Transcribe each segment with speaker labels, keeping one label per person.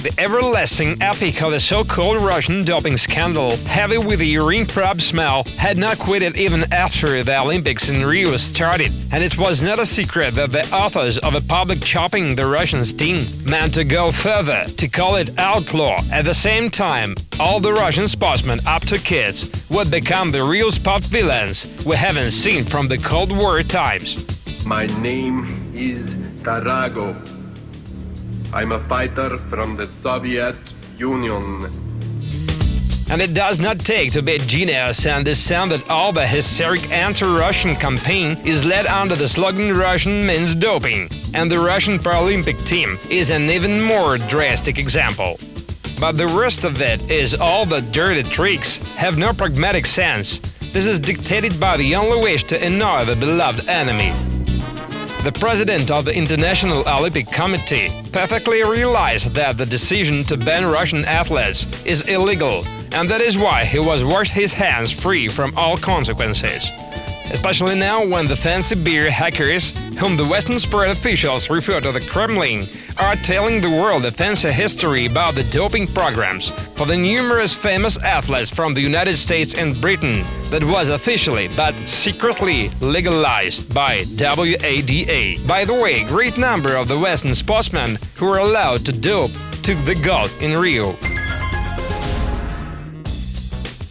Speaker 1: The everlasting epic of the so-called Russian doping scandal, heavy with the urine probe smell, had not quitted even after the Olympics in Rio started, and it was not a secret that the authors of a public chopping the Russians team meant to go further, to call it outlaw. At the same time, all the Russian sportsmen up to kids would become the real sport villains we haven't seen from the Cold War times.
Speaker 2: My name is Tarago. I'm a fighter from the Soviet Union.
Speaker 1: And it does not take to be a genius and understand that all the hysteric anti-Russian campaign is led under the slogan "Russian means doping", and the Russian Paralympic team is an even more drastic example. But the worst of it is all the dirty tricks have no pragmatic sense. This is dictated by the only wish to annoy the beloved enemy. The president of the International Olympic Committee perfectly realized that the decision to ban Russian athletes is illegal, and that is why he was washed his hands free from all consequences. Especially now when the fancy beer hackers, whom the Western sport officials refer to the Kremlin, are telling the world a fancy history about the doping programs for the numerous famous athletes from the United States and Britain that was officially but secretly legalized by WADA. By the way, a great number of the Western sportsmen who were allowed to dope took the gold in Rio.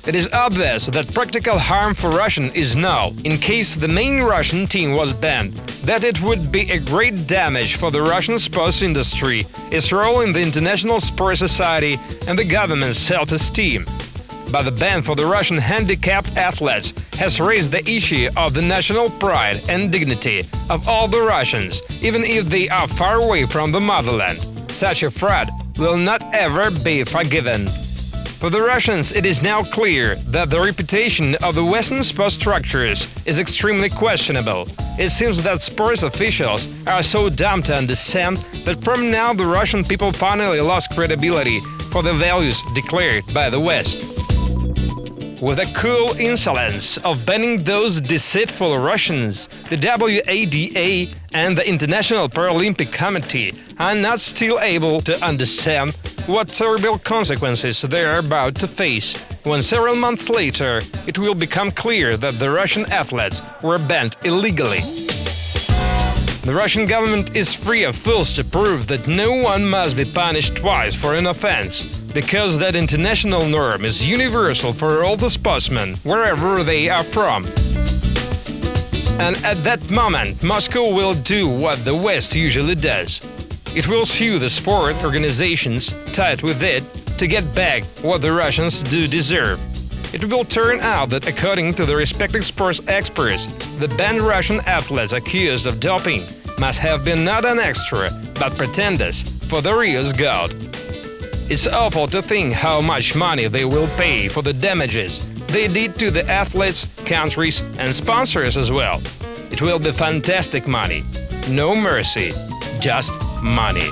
Speaker 1: It is obvious that practical harm for Russian is null. In case the main Russian team was banned, that it would be a great damage for the Russian sports industry, its role in the international sports society and the government's self-esteem. But the ban for the Russian handicapped athletes has raised the issue of the national pride and dignity of all the Russians, even if they are far away from the motherland. Such a fraud will not ever be forgiven. For the Russians, it is now clear that the reputation of the Western sports structures is extremely questionable. It seems that sports officials are so dumb to understand that from now the Russian people finally lost credibility for the values declared by the West. With a cool insolence of banning those deceitful Russians, the WADA and the International Paralympic Committee are not still able to understand what terrible consequences they are about to face, when several months later it will become clear that the Russian athletes were banned illegally. The Russian government is free of fools to prove that no one must be punished twice for an offense, because that international norm is universal for all the sportsmen, wherever they are from. And at that moment, Moscow will do what the West usually does. It will sue the sport organizations tied with it to get back what the Russians do deserve. It will turn out that, according to the respective sports experts, the banned Russian athletes accused of doping must have been not an extra, but pretenders for the Rio's gold. It's awful to think how much money they will pay for the damages they did to the athletes, countries and sponsors as well. It will be fantastic money. No mercy, just money.